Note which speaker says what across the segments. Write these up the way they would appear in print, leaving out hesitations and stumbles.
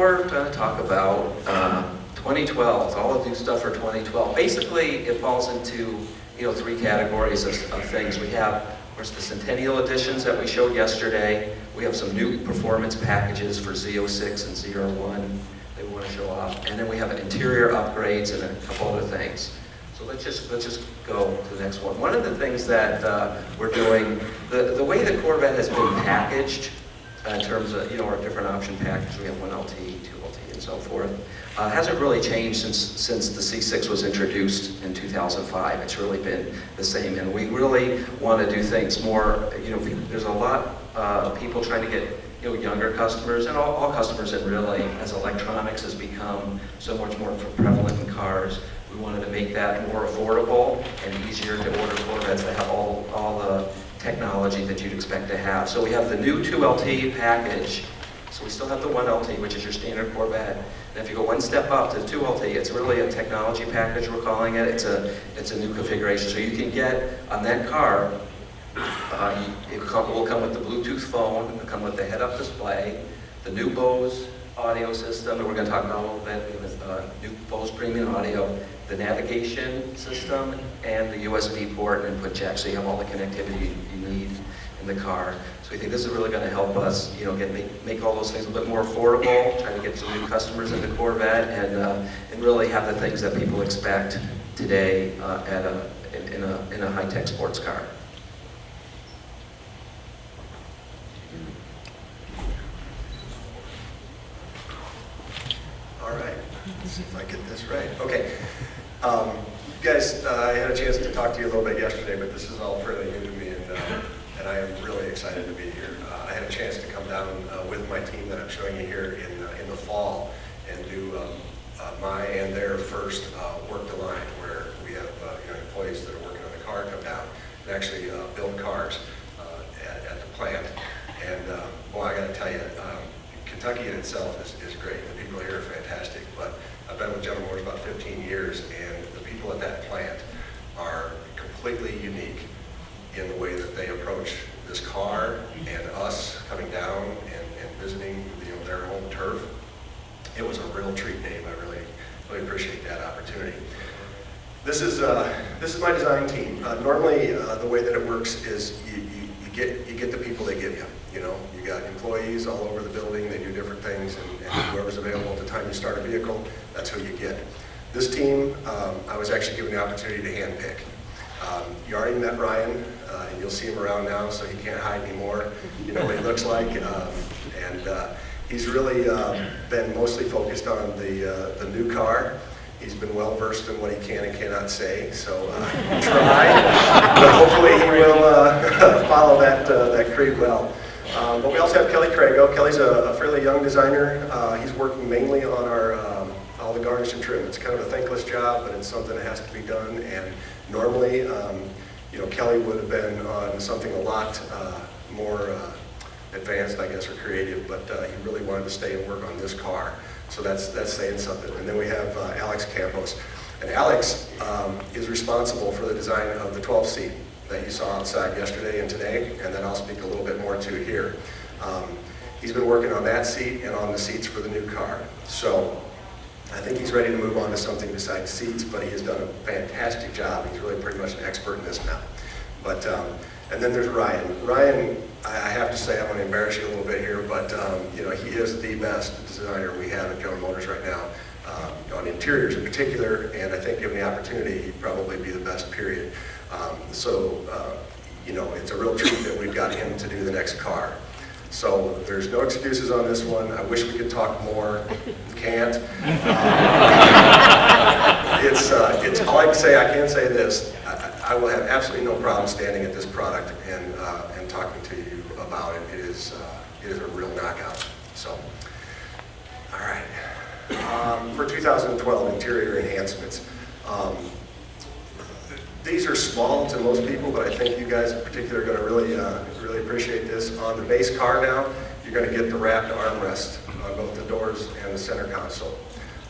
Speaker 1: we're going to talk about 2012, all the new stuff for 2012. Basically, it falls into three categories of things. We have, of course, the Centennial Editions that we showed yesterday. We have some new performance packages for Z06 and Z01 that we want to show off. And then we have interior upgrades and a couple other things. So let's just go to the next one. One of the things that we're doing, the way the Corvette has been packaged in terms of our different option packages, we have 1LT, 2LT, and so forth, hasn't really changed since the C6 was introduced in 2005. It's really been the same, and we really want to do things more. There's a lot of people trying to get younger customers and all customers, and really as electronics has become so much more prevalent in cars. We wanted to make that more affordable and easier to order Corvettes that have all the technology that you'd expect to have. So we have the new 2LT package. So we still have the 1LT, which is your standard Corvette. And if you go one step up to the 2LT, it's really a technology package, we're calling it. It's a new configuration. So you can get on that car, it will come with the Bluetooth phone, it'll come with the head-up display, the new Bose audio system, and we're going to talk about a little bit with new Bose Premium Audio, the navigation system, and the USB port and input jack, so you have all the connectivity you need in the car. So we think this is really going to help us, make all those things a bit more affordable, try to get some new customers into Corvette, and really have the things that people expect today in a high-tech sports car.
Speaker 2: All right, let's see if I get this right. Okay. You guys, I had a chance to talk to you a little bit yesterday, but this is all fairly new to me, and I am really excited to be here. I had a chance to come down with my team that I'm showing you here in the fall and do my and their first work the line, where we have employees that are working on the car come down and actually build cars at the plant. And boy, I got to tell you, Kentucky in itself is great. The people here are fantastic, but I've been with General Motors about 15 years, and the people at that plant are completely unique in the way that they approach this car and us coming down and visiting their home turf. It was a real treat, Dave. I really appreciate that opportunity. This is my design team. Normally, the way that it works is you get the people they give you. You got employees all over the building. They do different things, and whoever's available at the time you start a vehicle, that's who you get. This team, I was actually given the opportunity to handpick. You already met Ryan, and you'll see him around now, so he can't hide anymore. You know what he looks like, and he's really been mostly focused on the new car. He's been well versed in what he can and cannot say, so try, but hopefully he will follow that creed well. But we also have Kelly Crago. Kelly's a fairly young designer. He's working mainly on all the garnish and trim. It's kind of a thankless job, but it's something that has to be done. And normally, Kelly would have been on something a lot more advanced, I guess, or creative, but he really wanted to stay and work on this car. So that's saying something. And then we have Alex Campos. And Alex is responsible for the design of the 12-seat that you saw outside yesterday and today, and then I'll speak a little bit more to here. He's been working on that seat and on the seats for the new car. So I think he's ready to move on to something besides seats, but he has done a fantastic job. He's really pretty much an expert in this now. But and then there's Ryan. Ryan, I have to say, I'm going to embarrass you a little bit here, but he is the best designer we have at General Motors right now, on interiors in particular, and I think given the opportunity, he'd probably be the best, period. It's a real treat that we've got him to do the next car. So there's no excuses on this one. I wish we could talk more. Can't. It's all I can say. I can say this. I will have absolutely no problem standing at this product and talking to you about it. It is a real knockout. So, all right. For 2012 interior enhancements. These are small to most people, but I think you guys in particular are going to really appreciate this. On the base car now, you're going to get the wrapped armrest on both the doors and the center console.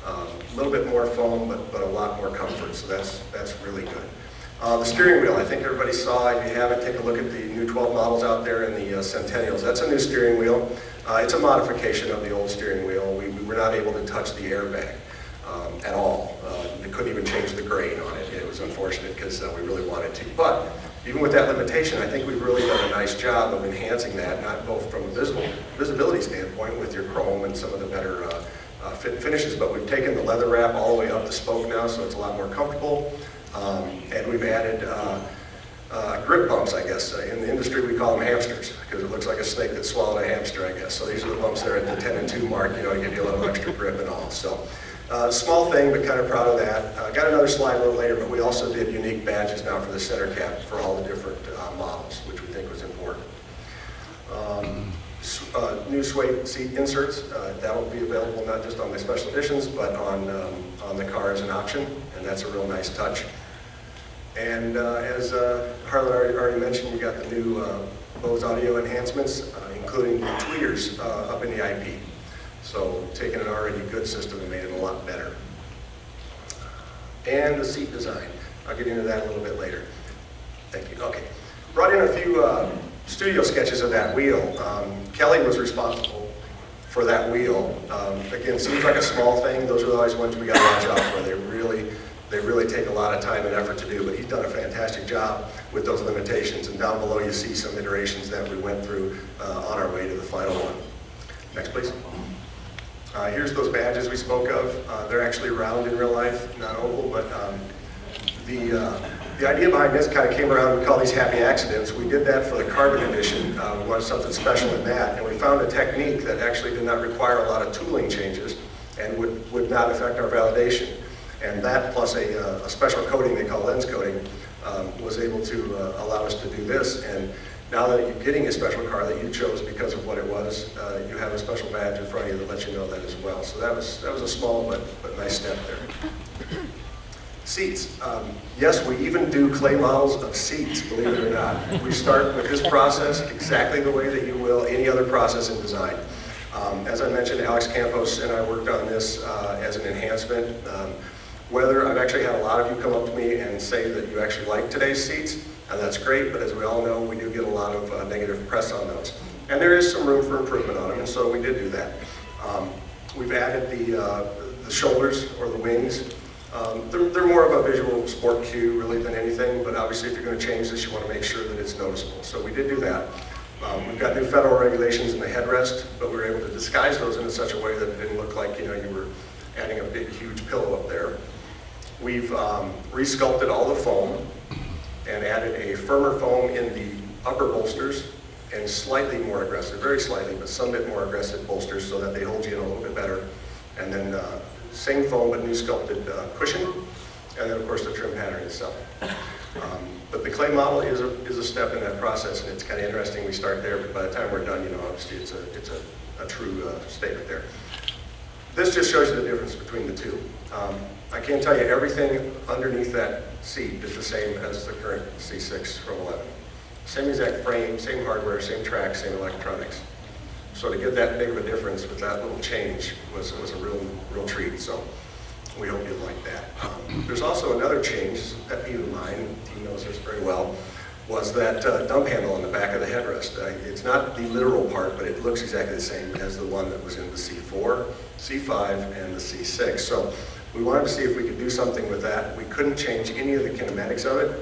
Speaker 2: A little bit more foam, but a lot more comfort, so that's really good. The steering wheel, I think everybody saw. If you haven't, take a look at the new 12 models out there and the Centennials. That's a new steering wheel. It's a modification of the old steering wheel. We were not able to touch the airbag at all. We couldn't even change the grain on it. It was unfortunate because we really wanted to. But even with that limitation, I think we've really done a nice job of enhancing that, not both from a visibility standpoint with your chrome and some of the better fit finishes, but we've taken the leather wrap all the way up the spoke now, so it's a lot more comfortable. And we've added grip bumps, I guess. In the industry, we call them hamsters, because it looks like a snake that swallowed a hamster, I guess. So these are the bumps there at the 10 and 2 mark, to give you a little extra grip and all. So small thing, but kind of proud of that. Got another slide a little later, but we also did unique badges now for the center cap for all the different models, which we think was important. New suede seat inserts, that will be available not just on the special editions, but on the car as an option, and that's a real nice touch. And as Harlan already mentioned, we got the new Bose audio enhancements, including the tweeters up in the IP. So taking an already good system and made it a lot better. And the seat design, I'll get into that a little bit later. Thank you. Okay, brought in a few studio sketches of that wheel. Kelly was responsible for that wheel. Again, seems like a small thing. Those are always ones we got to watch out for. They really take a lot of time and effort to do, but he's done a fantastic job with those limitations. And down below you see some iterations that we went through on our way to the final one. Next, please. Here's those badges we spoke of. They're actually round in real life, not oval, but the idea behind this kind of came around. We call these happy accidents. We did that for the carbon edition. We wanted something special in that, and we found a technique that actually did not require a lot of tooling changes and would not affect our validation. And that, plus a special coating they call lens coating, was able to allow us to do this. And now that you're getting a special car that you chose because of what it was, you have a special badge in front of you that lets you know that as well. So that was a small but nice step there. Seats. Yes, we even do clay models of seats, believe it or not. We start with this process exactly the way that you will any other process in design. As I mentioned, Alex Campos and I worked on this as an enhancement. I've actually had a lot of you come up to me and say that you actually like today's seats, and that's great, but as we all know, we do get a lot of negative press on those. And there is some room for improvement on them, and so we did do that. We've added the shoulders or the wings. They're more of a visual sport cue really than anything, but obviously if you're going to change this, you want to make sure that it's noticeable. So we did do that. We've got new federal regulations in the headrest, but we were able to disguise those in such a way that it didn't look like you were adding a big, huge pillow up there. We've resculpted all the foam and added a firmer foam in the upper bolsters and slightly more aggressive, very slightly, but some bit more aggressive bolsters so that they hold you in a little bit better. And then same foam but new sculpted cushion, and then of course the trim pattern itself. But the clay model is a step in that process, and it's kind of interesting we start there, but by the time we're done, obviously it's a true statement there. This just shows you the difference between the two. I can tell you everything underneath that seat is the same as the current C6 from 11. Same exact frame, same hardware, same track, same electronics. So to get that big of a difference with that little change was a real treat. So we hope you like that. There's also another change, pet peeve of mine, the team knows this very well, was that dump handle on the back of the headrest. It's not the literal part, but it looks exactly the same as the one that was in the C4, C5, and the C6. So we wanted to see if we could do something with that. We couldn't change any of the kinematics of it,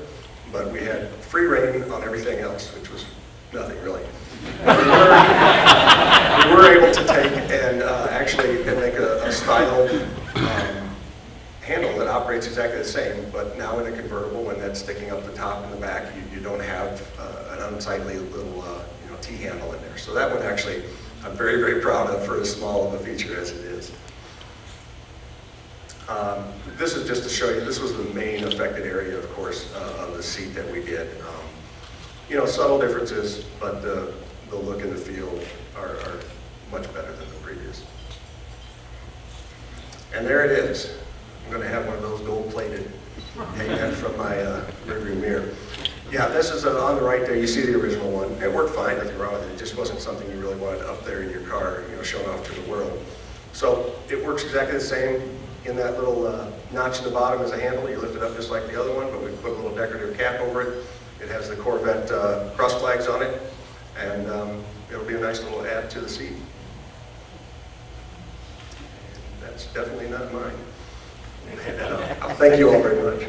Speaker 2: but we had free reign on everything else, which was nothing really. We were able to take and actually make a styled handle that operates exactly the same, but now in a convertible, when that's sticking up the top and the back, you don't have an unsightly little T-handle in there. So that one actually I'm very, very proud of for as small of a feature as it is. This is just to show you, this was the main affected area, of course, of the seat that we did. Subtle differences, but the look and the feel are much better than the previous. And there it is. I'm going to have one of those gold-plated hang that from my rearview mirror. Yeah, this is on the right there. You see the original one. It worked fine, nothing wrong with it. It just wasn't something you really wanted up there in your car, showing off to the world. So it works exactly the same. In that little notch in the bottom is a handle. You lift it up just like the other one, but we put a little decorative cap over it. It has the Corvette cross flags on it, and it'll be a nice little add to the seat. That's definitely not mine. Thank you all very much.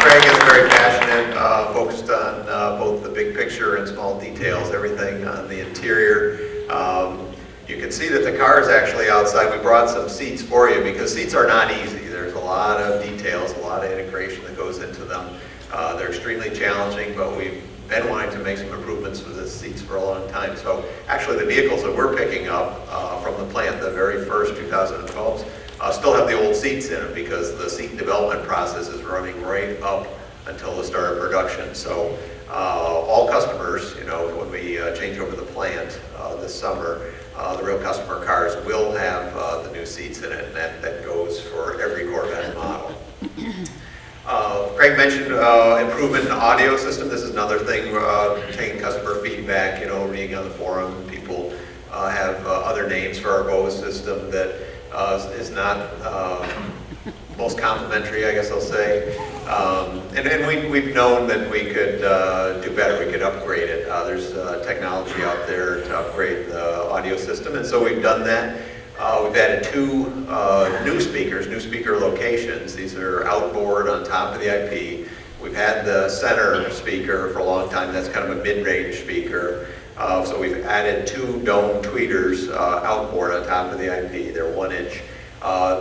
Speaker 3: Craig is very passionate, focused on both the big picture and small details, everything on the interior. You can see that the car is actually outside. We brought some seats for you because seats are not easy. There's a lot of details, a lot of integration that goes into them. They're extremely challenging, but we've been wanting to make some improvements for the seats for a long time. So actually the vehicles that we're picking up from the plant, the very first 2012s, still have the old seats in them because the seat development process is running right up until the start of production. So all customers, when we change over the plant this summer, the real customer cars will have the new seats in it, and that goes for every Corvette model. Craig mentioned improvement in the audio system. This is another thing, taking customer feedback, reading on the forum. People have other names for our Bose system that is not most complimentary, I guess I'll say. And we've known that we could do better, we could upgrade it. There's technology out there to upgrade the audio system, and so we've done that. We've added 2 new speaker locations. These are outboard on top of the IP. We've had the center speaker for a long time. That's kind of a mid-range speaker. So we've added 2 dome tweeters outboard on top of the IP. They're 1-inch.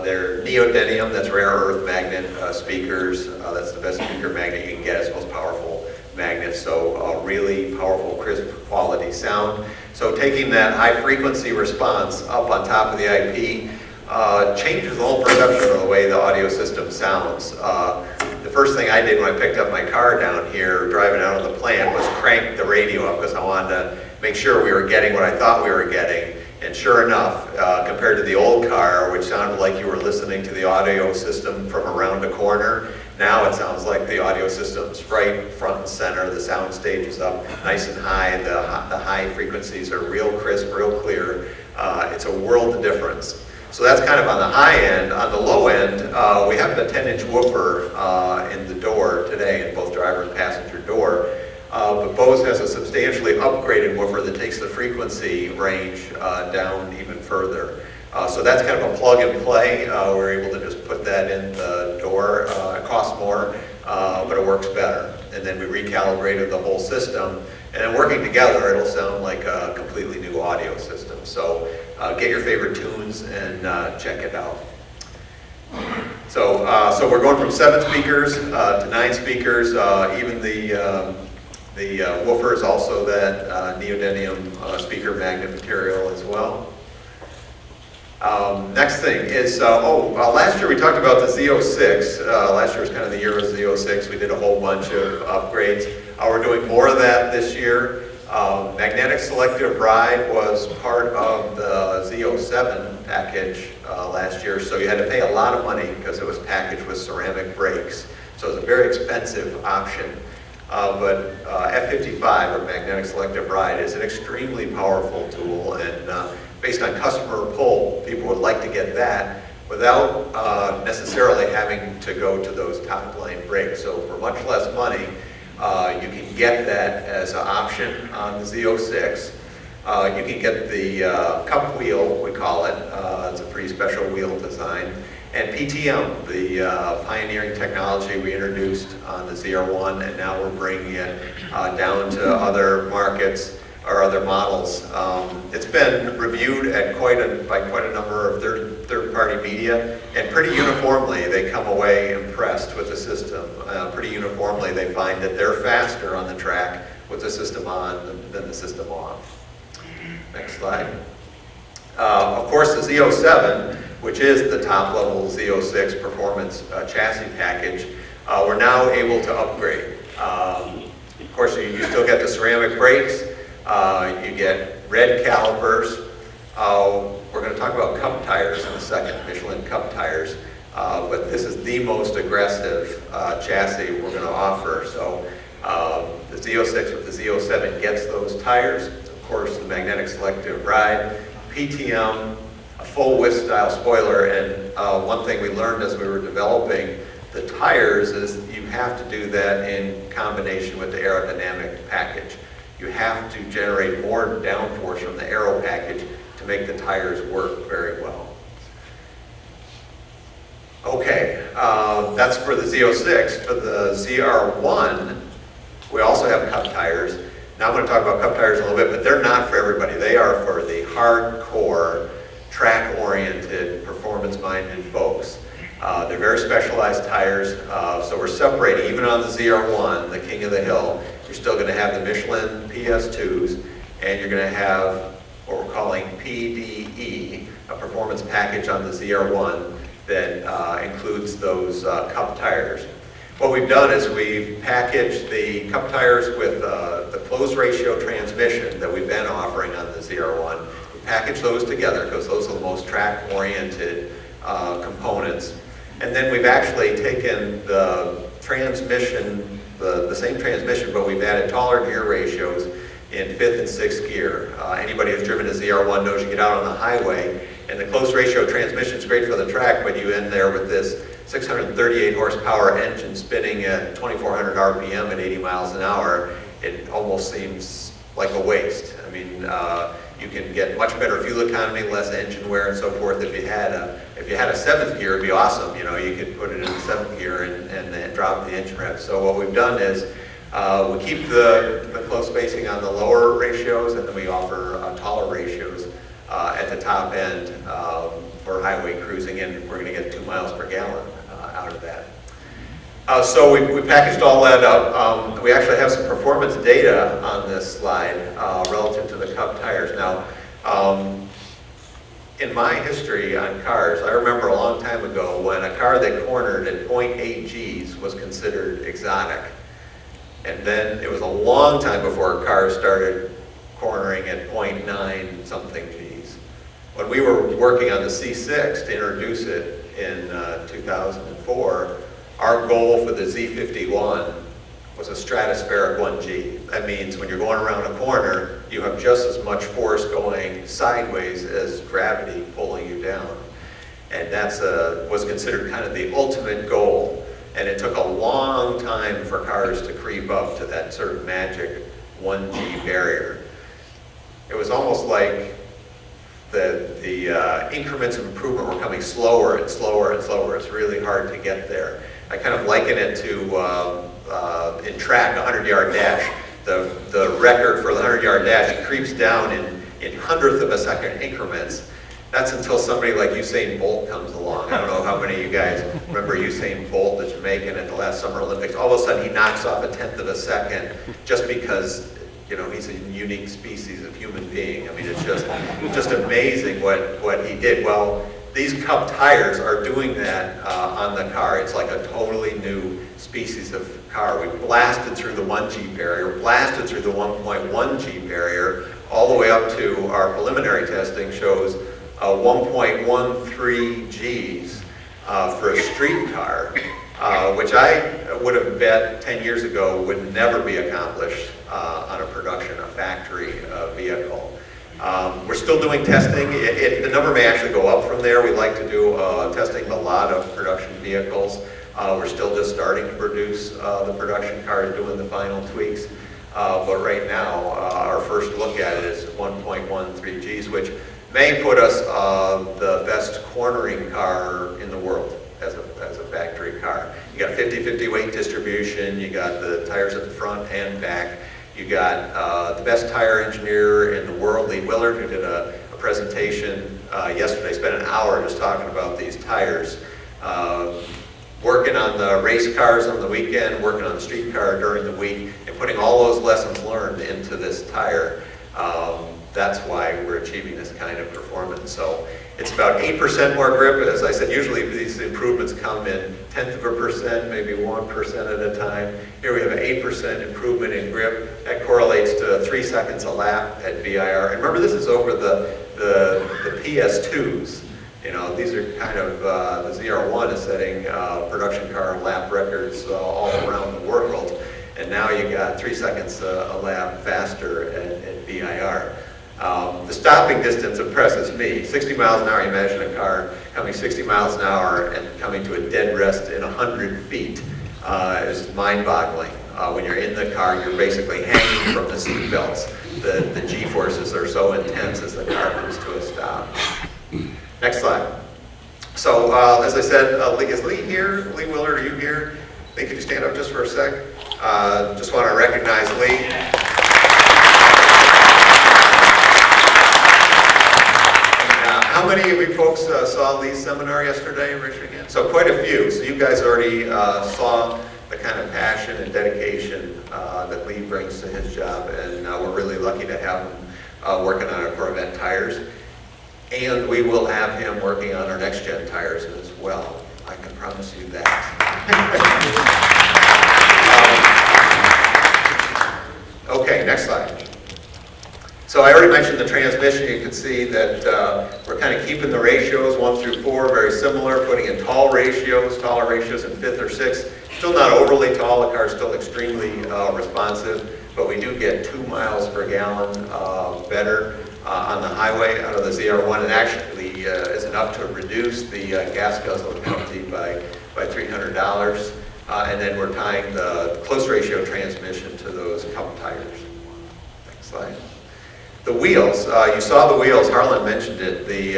Speaker 3: They're neodymium, that's rare earth magnet speakers. That's the best speaker magnet you can get. It's the most powerful magnet. So really powerful, crisp quality sound. So taking that high frequency response up on top of the IP changes the whole perception of the way the audio system sounds. The first thing I did when I picked up my car down here, driving out of the plant, was crank the radio up because I wanted to make sure we were getting what I thought we were getting. And sure enough, compared to the old car, which sounded like you were listening to the audio system from around a corner, now it sounds like the audio system's right front and center. The sound stage is up nice and high. The high frequencies are real crisp, real clear. It's a world of difference. So that's kind of on the high end. On the low end, we have the 10-inch woofer in the door today, in both driver and passenger door. But Bose has a substantially upgraded woofer that takes the frequency range down even further. So that's kind of a plug and play. We're able to just put that in the door. It costs more, but it works better. And then we recalibrated the whole system. And then working together, it'll sound like a completely new audio system. So get your favorite tunes and check it out. So we're going from 7 speakers to 9 speakers. Even the woofer is also that neodymium speaker magnet material as well. Next thing is, last year we talked about the Z06. Last year was kind of the year of Z06. We did a whole bunch of upgrades. We're doing more of that this year. Magnetic selective ride was part of the Z07 package last year, so you had to pay a lot of money because it was packaged with ceramic brakes. So it was a very expensive option. But F55, or magnetic selective ride, is an extremely powerful tool, and based on customer pull, people would like to get that without necessarily having to go to those top line brakes. So for much less money, you can get that as an option on the Z06. You can get the cup wheel, we call it. It's a pretty special wheel design. And PTM, the pioneering technology we introduced on the ZR1, and now we're bringing it down to other markets or other models. It's been reviewed at by quite a number of third-party media, and pretty uniformly they come away impressed with the system. Pretty uniformly they find that they're faster on the track with the system on than the system off. Next slide. Of course, the Z07, which is the top level Z06 performance chassis package, we're now able to upgrade. Of course, you still get the ceramic brakes, you get red calipers. We're going to talk about cup tires in a second, Michelin cup tires, but this is the most aggressive chassis we're going to offer. So the Z06 with the Z07 gets those tires. Of course, the magnetic selective ride, PTM, a full width style spoiler, and one thing we learned as we were developing the tires is you have to do that in combination with the aerodynamic package. You have to generate more downforce from the aero package to make the tires work very well. Okay, that's for the Z06. For the ZR1, we also have cup tires. Now I'm going to talk about cup tires a little bit, but they're not for everybody. They are for the hardcore, track-oriented, performance-minded folks. They're very specialized tires, so we're separating, even on the ZR1, the king of the hill, you're still going to have the Michelin PS2s, and you're going to have what we're calling PDE, a performance package on the ZR1 that includes those cup tires. What we've done is we've packaged the cup tires with the closed ratio transmission that we've been offering on the ZR1. We packaged those together because those are the most track-oriented components. And then we've actually taken the transmission, the same transmission, but we've added taller gear ratios in 5th and 6th gear. Anybody who's driven a ZR1 knows you get out on the highway, and the closed ratio transmission is great for the track, but you end there with this 638 horsepower engine spinning at 2,400 RPM at 80 miles an hour. It almost seems like a waste. I mean, you can get much better fuel economy, less engine wear, and so forth. If you had a 7th gear, it'd be awesome. You know, you could put it in 7th gear and then drop the engine rev. So what we've done is we keep the close spacing on the lower ratios, and then we offer taller ratios at the top end for highway cruising, and we're going to get 2 miles per gallon out of that. So we packaged all that up. We actually have some performance data on this slide relative to the cup tires. Now, in my history on cars, I remember a long time ago when a car that cornered at 0.8 Gs was considered exotic. And then it was a long time before cars started cornering at 0.9 something Gs. When we were working on the C6 to introduce it in 2004, our goal for the Z51 was a stratospheric 1G. That means when you're going around a corner, you have just as much force going sideways as gravity pulling you down. And that's was considered kind of the ultimate goal. And it took a long time for cars to creep up to that sort of magic 1G barrier. It was almost like the increments of improvement were coming slower and slower and slower. It's really hard to get there. I kind of liken it to, in track, a 100-yard dash. The record for the 100-yard dash, it creeps down in hundredth of a second increments. That's until somebody like Usain Bolt comes along. I don't know how many of you guys remember Usain Bolt, the Jamaican, at the last Summer Olympics. All of a sudden he knocks off a 1/10 of a second just because, you know, he's a unique species of human being. I mean, it's just amazing what he did. Well, these cup tires are doing that on the car. It's like a totally new species of car. We blasted through the 1G barrier, blasted through the 1.1G barrier, all the way up to our preliminary testing shows 1.13 Gs for a street car, which I would have bet 10 years ago would never be accomplished on a factory vehicle. We're still doing testing. The number may actually go up from there. We like to do testing a lot of production vehicles. We're still just starting to produce the production cars, doing the final tweaks. But right now, our first look at it is 1.13 Gs, which may put us the best cornering car in the world as a factory car. You got 50-50 weight distribution. You got the tires at the front and back. You got the best tire engineer in the world, Lee Willard, who did a presentation yesterday. Spent an hour just talking about these tires. Working on the race cars on the weekend, working on the street car during the week, and putting all those lessons learned into this tire. That's why we're achieving this kind of performance. So it's about 8% more grip. As I said, usually these improvements come in 1/10%, maybe 1% at a time. Here we have an 8% improvement in grip. That correlates to 3 seconds a lap at VIR. And remember, this is over the PS2s. You know, these are kind of, the ZR1 is setting production car lap records all around the world. And now you got 3 seconds a lap faster at VIR. The stopping distance impresses me. 60 miles an hour, you imagine a car coming 60 miles an hour and coming to a dead rest in 100 feet is mind-boggling. When you're in the car, you're basically hanging from the seat belts. The G-forces are so intense as the car comes to a stop. Next slide. So, as I said, is Lee here? Lee Willard, are you here? Lee, could you stand up just for a sec? Just want to recognize Lee. How many of you folks saw Lee's seminar yesterday? Raise your hand. So quite a few. So you guys already saw the kind of passion and dedication that Lee brings to his job, and we're really lucky to have him working on our Corvette tires. And we will have him working on our next-gen tires as well. I can promise you that. Okay, next slide. So I already mentioned the transmission. You can see that we're kind of keeping the ratios 1 through 4 very similar, putting in taller ratios in 5th or 6th. Still not overly tall, the car's still extremely responsive, but we do get 2 miles per gallon better on the highway out of the ZR1, and actually is enough to reduce the gas guzzle penalty by $300. And then we're tying the close ratio transmission to those cup tires. Next slide. The wheels, you saw the wheels, Harlan mentioned it, the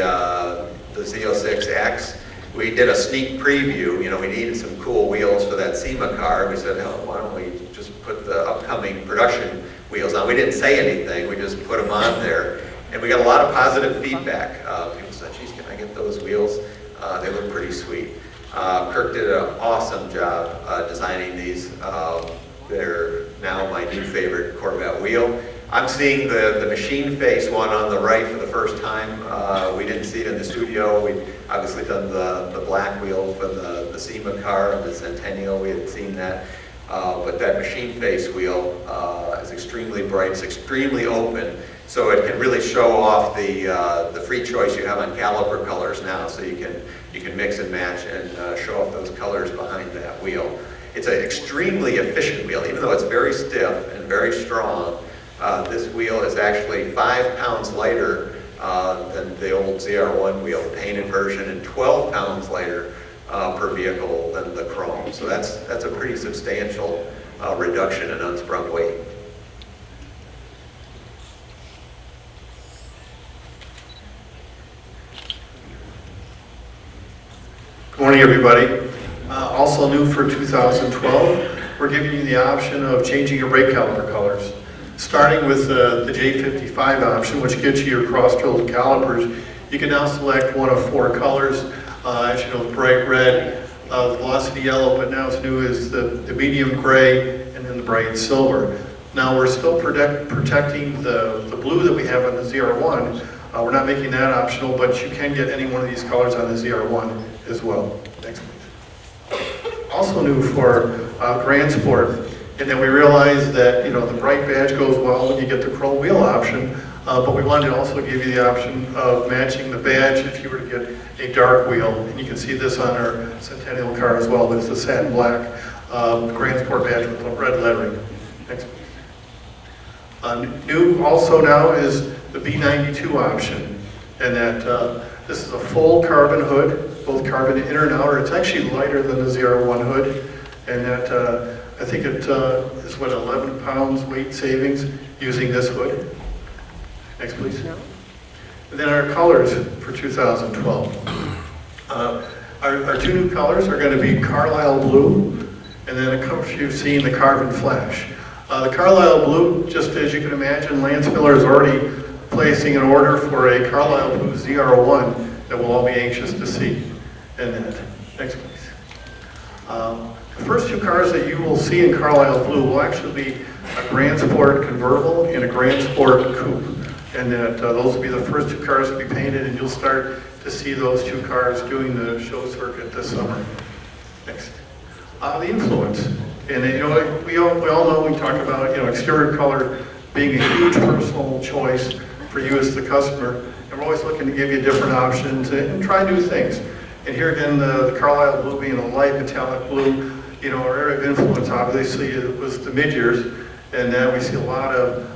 Speaker 3: Z06X. We did a sneak preview, you know, we needed some cool wheels for that SEMA car. We said, hell, why don't we just put the upcoming production wheels on? We didn't say anything, we just put them on there. And we got a lot of positive feedback. People said, geez, can I get those wheels? They look pretty sweet. Kirk did an awesome job designing these. They're now my new favorite Corvette wheel. I'm seeing the machine face one on the right for the first time. We didn't see it in the studio. We'd obviously done the black wheel for the SEMA car and the Centennial. We had seen that. But that machine face wheel is extremely bright. It's extremely open. So it can really show off the free choice you have on caliper colors now. So you can mix and match and show off those colors behind that wheel. It's an extremely efficient wheel, even though it's very stiff and very strong. This wheel is actually 5 pounds lighter than the old ZR1 wheel, the painted version, and 12 pounds lighter per vehicle than the chrome. So that's a pretty substantial reduction in unsprung weight.
Speaker 4: Good morning, everybody. Also new for 2012, we're giving you the option of changing your brake caliper colors. Starting with the J55 option, which gets you your cross-drilled calipers, you can now select one of 4 colors. As you know, the bright red, the velocity yellow, but now it's new is the medium gray, and then the bright silver. Now we're still protecting the blue that we have on the ZR1. We're not making that optional, but you can get any one of these colors on the ZR1 as well. Next, please. Also new for Grand Sport, and then we realized that, you know, the bright badge goes well when you get the chrome wheel option, but we wanted to also give you the option of matching the badge if you were to get a dark wheel. And you can see this on our Centennial car as well, but it's the satin black Grand Sport badge with red lettering. Next, please. New also now is the B92 option, and that this is a full carbon hood, both carbon inner and outer. It's actually lighter than the ZR1 hood, and that I think it is what, 11 pounds weight savings using this hood. Next, please. And then our colors for 2012. Our 2 new colors are going to be Carlisle Blue, and then of course you've seen the Carbon Flash. The Carlisle Blue, just as you can imagine, Lance Miller is already placing an order for a Carlisle Blue ZR1 that we'll all be anxious to see. And then, next please. The first 2 cars that you will see in Carlisle Blue will actually be a Grand Sport convertible and a Grand Sport coupe. And that those will be the first 2 cars to be painted, and you'll start to see those 2 cars doing the show circuit this summer. Next. The influence. And you know, we all know, we talk about, you know, exterior color being a huge personal choice for you as the customer, and we're always looking to give you different options and try new things. And here again, the Carlisle Blue being a light metallic blue, you know, our area of influence obviously it was the mid-years, and now we see a lot of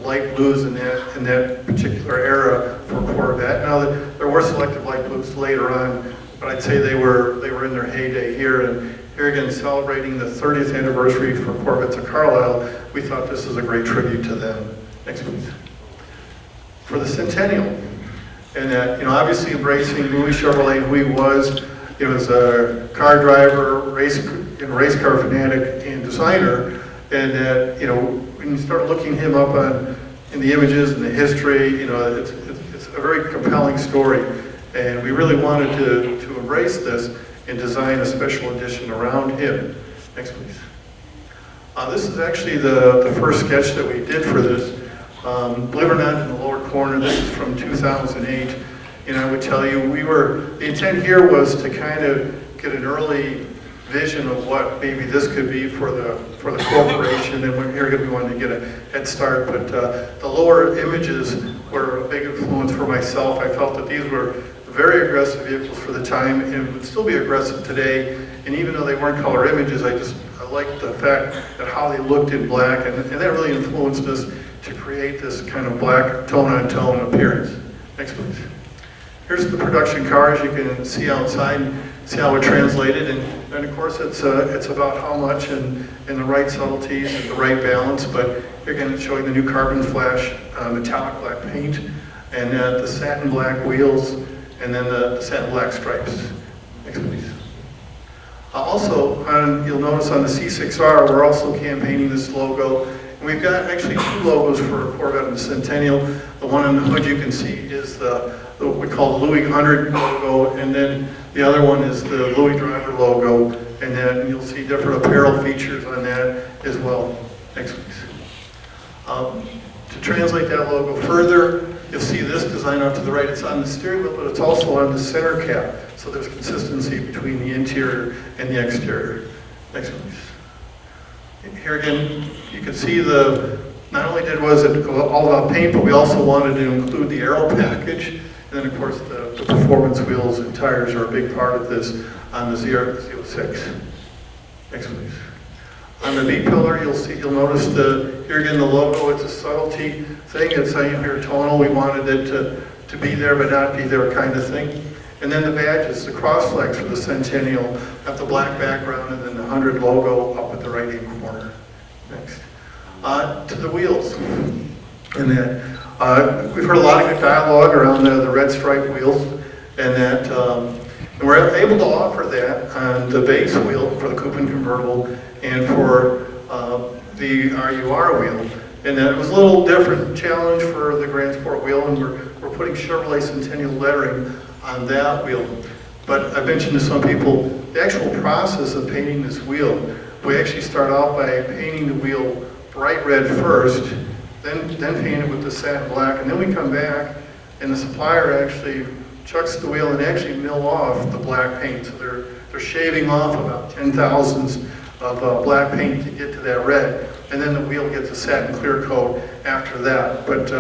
Speaker 4: light blues in that particular era for Corvette. Now, there were selective light blues later on, but I'd say they were in their heyday here. And here again, celebrating the 30th anniversary for Corvettes of Carlisle, we thought this was a great tribute to them. Next, please. For the centennial, and that, obviously embracing Louis Chevrolet, who he was. He was a car driver, race car fanatic, and designer. And that, when you start looking him up in the images and the history, it's a very compelling story. And we really wanted to embrace this and design a special edition around him. Next, please. This is actually the first sketch that we did for this. Believe it or not, in the lower corner, this is from 2008. And I would tell you, the intent here was to kind of get an early vision of what maybe this could be for the corporation, and we wanted to get a head start. But the lower images were a big influence for myself. I felt that these were very aggressive vehicles for the time, and would still be aggressive today. And even though they weren't color images, I liked the fact that how they looked in black, and that really influenced us to create this kind of black tone-on-tone appearance. Next, please. Here's the production cars. You can see outside, see how it translated, and of course it's about how much and the right subtleties and the right balance. But here again, it's showing the new carbon flash metallic black paint, and the satin black wheels, and then the satin black stripes. Next, please. Also, you'll notice on the C6R, we're also campaigning this logo. And we've got actually two logos for Corvette and the Centennial. The one on the hood you can see is what we call the Louis 100 logo, and then the other one is the Louis Driver logo, and then you'll see different apparel features on that as well. Next, please. To translate that logo further, you'll see this design off to the right. It's on the steering wheel, but it's also on the center cap, so there's consistency between the interior and the exterior. Next, please. Here again, you can see not only was it all about paint, but we also wanted to include the aero package. And then of course the performance wheels and tires are a big part of this on the Z06. Next, please. On the B pillar, you'll notice here again the logo. It's a subtlety thing. It's very tonal. We wanted it to be there but not be there kind of thing. And then the badges, the cross flags for the Centennial, have the black background and then the 100 logo up at the right-hand corner. Next. To the wheels. And that we've heard a lot of good dialogue around the red stripe wheels, and that and we're able to offer that on the base wheel for the coupe and convertible and for the RUR wheel. And that it was a little different challenge for the Grand Sport wheel, and we're putting Chevrolet Centennial lettering on that wheel. But I mentioned to some people, the actual process of painting this wheel, we actually start out by painting the wheel bright red first, then paint it with the satin black, and then we come back and the supplier actually chucks the wheel and actually mill off the black paint. So they're shaving off about 10,000ths of black paint to get to that red, and then the wheel gets a satin clear coat after that. But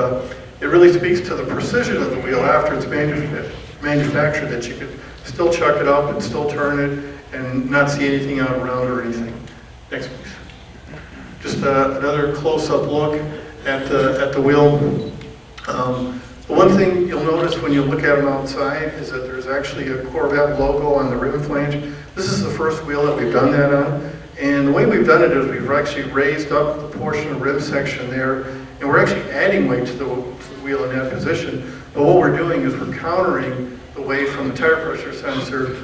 Speaker 4: it really speaks to the precision of the wheel after it's manufactured, that you could still chuck it up and still turn it and not see anything out around or anything. Next, please. Just another close-up look at the wheel. The one thing you'll notice when you look at them outside is that there's actually a Corvette logo on the rim flange. This is the first wheel that we've done that on. And the way we've done it is we've actually raised up the portion of rim section there, and we're actually adding weight to the wheel in that position. But what we're doing is we're countering the weight from the tire pressure sensor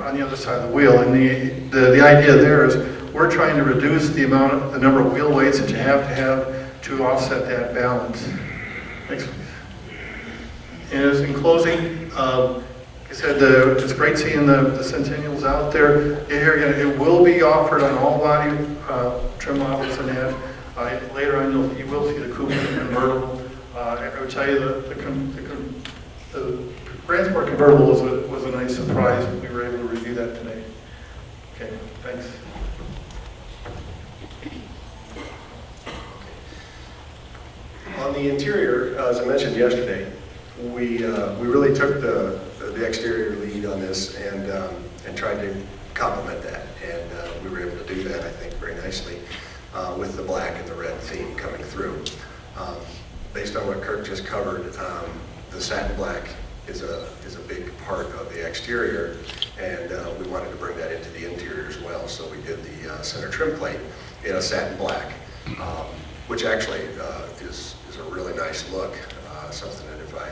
Speaker 4: on the other side of the wheel. And the idea there is we're trying to reduce the number of wheel weights that you have to offset that balance. Next, please. And as in closing, like I said, it's great seeing the Centennials out there. Here again, it will be offered on all body trim models and that. Later on, you will see the coupe and convertible. I would tell you the Grand Sport convertible was a nice surprise. We were able to review that today. Okay, thanks.
Speaker 2: On the interior, as I mentioned yesterday, we really took the exterior lead on this and tried to complement that, and we were able to do that, I think, very nicely with the black and the red theme coming through. Based on what Kirk just covered, the satin black is a big part of the exterior, and we wanted to bring that into the interior as well. So we did the center trim plate in a satin black, which actually is a really nice look. Something that if I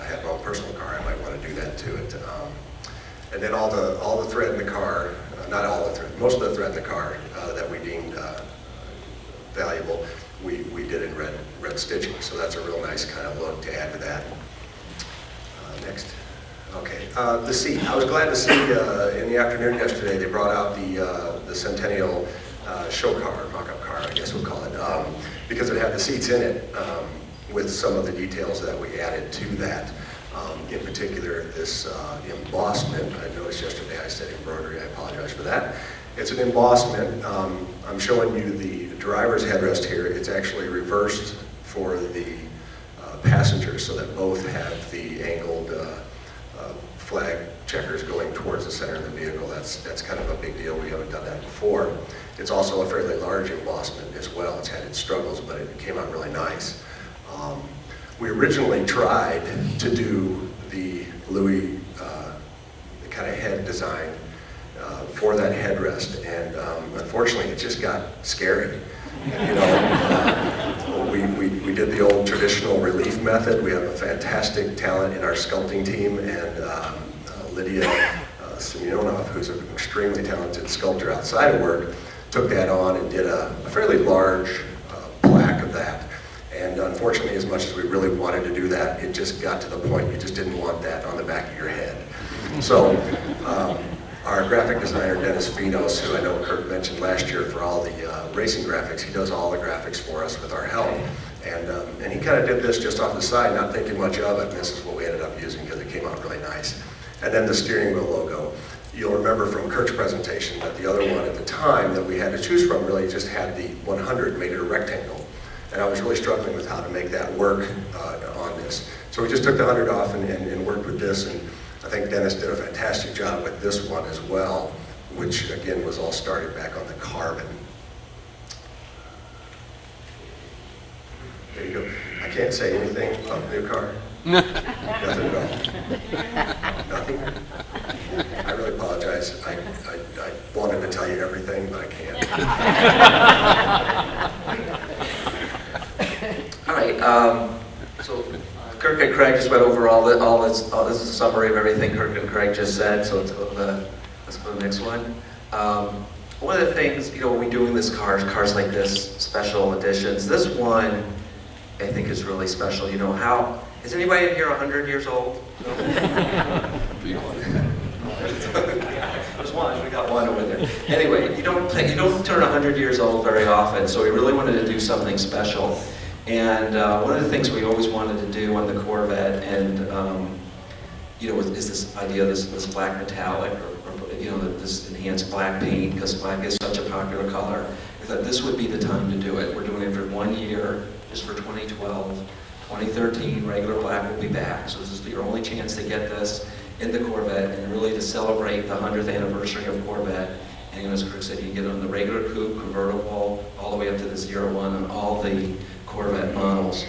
Speaker 2: had my own personal car, I might want to do that to it. And then all the thread in the car, not all the thread, most of the thread in the car that we deemed valuable, we did in red stitching. So that's a real nice kind of look to add to that. Next. Okay, the seat. I was glad to see in the afternoon yesterday they brought out the Centennial show car, mock-up car, I guess we'll call it, because it had the seats in it with some of the details that we added to that. In particular, this embossment. I noticed yesterday I said embroidery. I apologize for that. It's an embossment. I'm showing you the driver's headrest here. It's actually reversed for the passengers so that both have the angled flag checkers going towards the center of the vehicle. That's kind of a big deal. We haven't done that before. It's also a fairly large embossment as well. It's had its struggles, but it came out really nice. We originally tried to do the Louis kind of head design for that headrest, and unfortunately it just got scary. And, you know, we did the old traditional relief method. We have a fantastic talent in our sculpting team, and Lydia Semyonov, who's an extremely talented sculptor outside of work, took that on and did a fairly large plaque of that. And unfortunately, as much as we really wanted to do that, it just got to the point you just didn't want that on the back of your head. So our graphic designer, Dennis Finos, who I know Kirk mentioned last year for all the racing graphics, he does all the graphics for us with our help. And he kind of did this just off the side, not thinking much of it, and this is what we ended up using because it came out really nice. And then the steering wheel logo. You'll remember from Kirk's presentation that the other one at the time that we had to choose from really just had the 100, made it a rectangle. And I was really struggling with how to make that work on this. So we just took the 100 off and worked with this, and I think Dennis did a fantastic job with this one as well, which again was all started back on the carbon. There you go. I can't say anything about the new car. Nothing at all. Nothing. I really apologize. I wanted to tell you everything, but I can't.
Speaker 1: All right, so Kirk and Craig just went over all this. This is a summary of everything Kirk and Craig just said, so let's go to the next one. One of the things, you know, when we're doing this cars like this, special editions, this one I think is really special. You know, how, is anybody in here 100 years old? No? There's one, we got one over there. Anyway, you don't turn 100 years old very often, so we really wanted to do something special. And one of the things we always wanted to do on the Corvette, and you know, is this idea of this black metallic, or you know, this enhanced black paint, because black is such a popular color. We thought this would be the time to do it. We're doing it for 1 year, just for 2012. 2013, regular black will be back. So this is your only chance to get this in the Corvette, and really to celebrate the 100th anniversary of Corvette. And as Kirk said, you can get it on the regular coupe, convertible, all the way up to the 01 on all the Corvette models.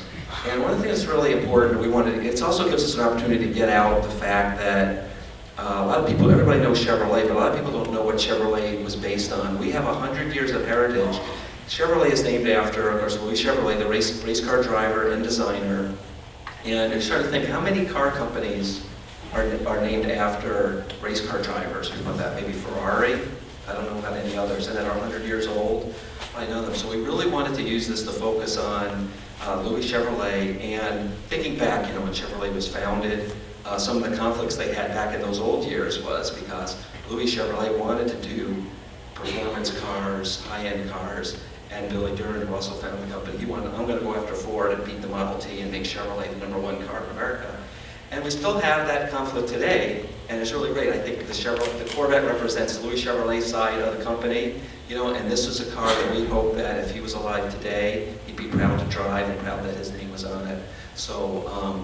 Speaker 1: And one of the things that's really important, it also gives us an opportunity to get out the fact that a lot of people, everybody knows Chevrolet, but a lot of people don't know what Chevrolet was based on. We have 100 years of heritage. Chevrolet is named after, of course, Louis Chevrolet, the race car driver and designer. And I started to think, how many car companies are named after race car drivers? We want that, maybe Ferrari. I don't know about any others, and that are 100 years old. I know them. So we really wanted to use this to focus on Louis Chevrolet, and thinking back, you know, when Chevrolet was founded, some of the conflicts they had back in those old years was because Louis Chevrolet wanted to do performance cars, high-end cars, and Billy Durden, who also founded the company, he wanted, I'm going to go after Ford and beat the Model T and make Chevrolet the #1 car in America. And we still have that conflict today, and it's really great. I think the Corvette represents Louis Chevrolet's side of the company, you know, and this is a car that we hope that if he was alive today, he'd be proud to drive and proud that his name was on it. So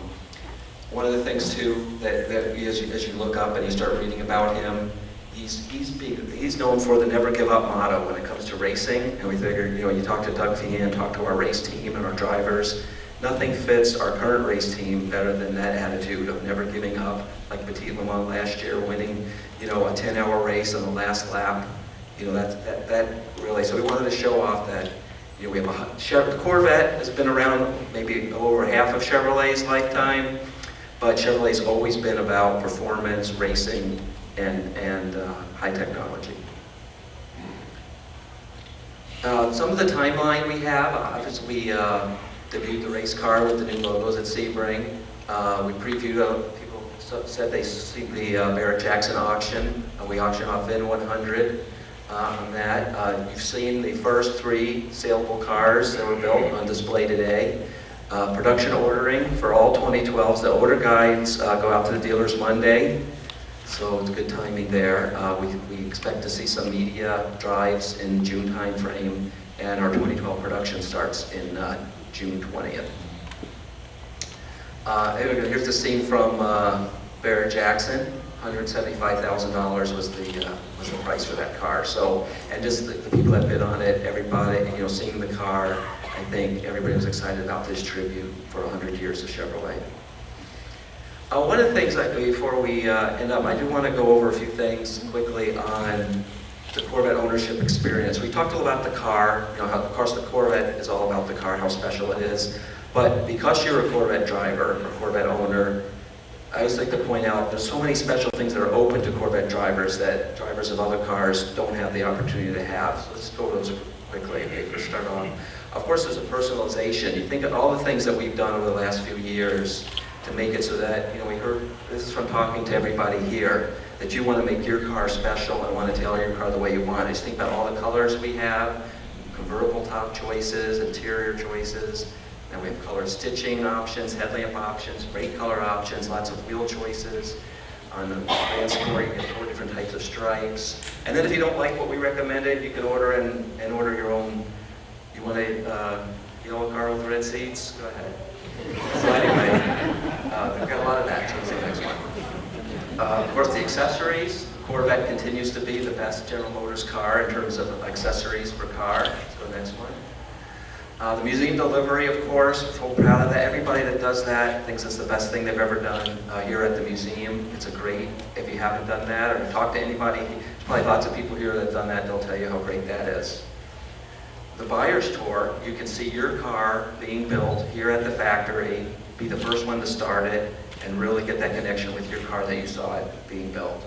Speaker 1: one of the things too, that as you look up and you start reading about him, he's known for the never give up motto when it comes to racing. And we figured, you talk to Doug Feehan, talk to our race team and our drivers. Nothing fits our current race team better than that attitude of never giving up. Like Petit Le Mans last year, winning, a 10-hour race on the last lap. That really. So we wanted to show off that. We have the Corvette has been around maybe over half of Chevrolet's lifetime, but Chevrolet's always been about performance, racing, and high technology. Some of the timeline we have, obviously we debuted the race car with the new logos at Sebring. We previewed, people said they see the Barrett-Jackson auction. We auctioned off VIN 100 on that. You've seen the first 3 saleable cars that were built on display today. Production ordering for all 2012s. The order guides go out to the dealers Monday, so it's good timing there. We expect to see some media drives in June timeframe, and our 2012 production starts in June 20th. Here's the scene from Barrett-Jackson. $175,000 was the price for that car. So, and just the people that bid on it, everybody, seeing the car, I think everybody was excited about this tribute for 100 years of Chevrolet. One of the things, before we end up, I do want to go over a few things quickly on the Corvette ownership experience. We talked a lot about the car, how, of course, the Corvette is all about the car, how special it is. But because you're a Corvette driver or Corvette owner, I always like to point out there's so many special things that are open to Corvette drivers that drivers of other cars don't have the opportunity to have. So let's go over those quickly. Let's start on. Of course, there's a personalization. You think of all the things that we've done over the last few years to make it so that, we heard, this is from talking to everybody here, that you want to make your car special and want to tailor your car the way you want. Just think about all the colors we have, convertible top choices, interior choices. Then we have color stitching options, headlamp options, brake color options, lots of wheel choices. On the advanced score, you get 4 different types of stripes. And then if you don't like what we recommended, you can order and order your own. You want a yellow car with red seats? Go ahead. So anyway, we've got a lot of that. So let's see the next one. Of course, the accessories. Corvette continues to be the best General Motors car in terms of accessories per car. Let's go to the next one. The museum delivery, of course, we're so proud of that. Everybody that does that thinks it's the best thing they've ever done here at the museum. It's a great, if you haven't done that or talk to anybody, there's probably lots of people here that have done that, they'll tell you how great that is. The buyer's tour, you can see your car being built here at the factory, be the first one to start it, and really get that connection with your car that you saw it being built.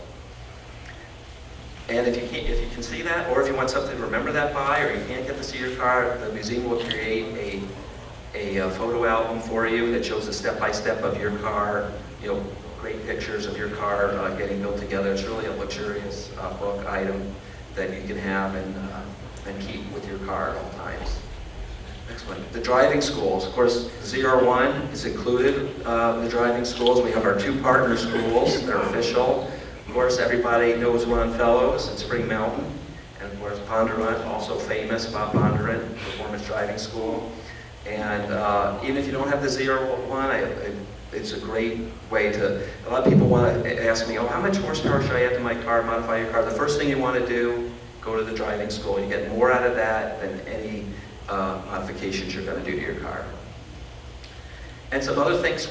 Speaker 1: And if you can see that, or if you want something to remember that by, or you can't get to see your car, the museum will create a photo album for you that shows the step-by-step of your car, great pictures of your car getting built together. It's really a luxurious book item that you can have and keep with your car at all times. Next one, the driving schools. Of course, ZR1 is included in the driving schools. We have our 2 partner schools. They're official. Of course, everybody knows Ron Fellows at Spring Mountain, and of course, Bondurant, also famous, Bob Bondurant, Performance Driving School. And even if you don't have the ZR1, it's a great way to, a lot of people want to ask me, how much horsepower should I add to my car, modify your car? The first thing you want to do, go to the driving school. You get more out of that than any modifications you're going to do to your car. And some other things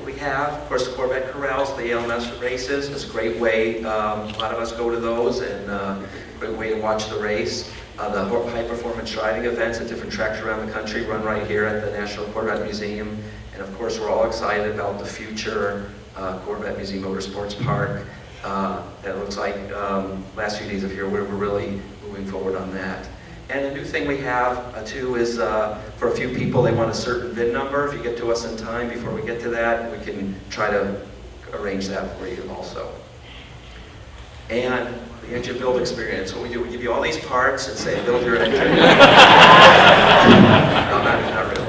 Speaker 1: we have, of course, the Corvette Corrals, the ALMS races. It's a great way, a lot of us go to those, and a great way to watch the race. The high-performance driving events at different tracks around the country run right here at the National Corvette Museum. And of course, we're all excited about the future Corvette Museum Motorsports Park. That looks like, last few days of here, we're really moving forward on that. And a new thing we have too is for a few people, they want a certain VIN number. If you get to us in time before we get to that, we can try to arrange that for you also. And the engine build experience. What we do, we give you all these parts and say, build your engine. No, not really.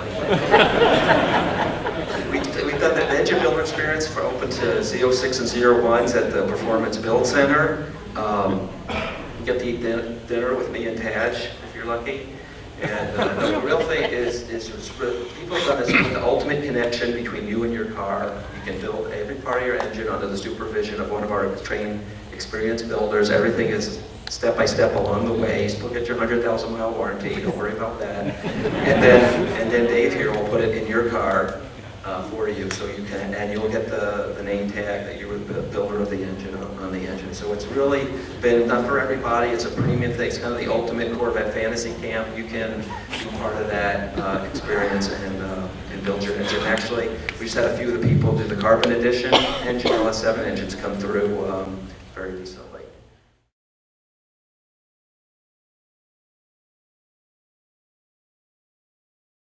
Speaker 1: We've done the engine builder experience for open to Z06 and Z01s at the Performance Build Center. You get to eat dinner with me and Tadge, if you're lucky. And the real thing is people have done this with the ultimate connection between you and your car. You can build every part of your engine under the supervision of one of our trained experienced builders. Everything is step by step along the way. Still get your 100,000 mile warranty. Don't worry about that. And then Dave here will put it in your car for you, so you can, and you'll get the name tag that you were the builder of the engine on the engine. So it's really been done for everybody. It's a premium thing. It's kind of the ultimate Corvette fantasy camp. You can be part of that experience and build your engine. Actually, we just had a few of the people do the carbon edition engine. LS7 engines come through very recently.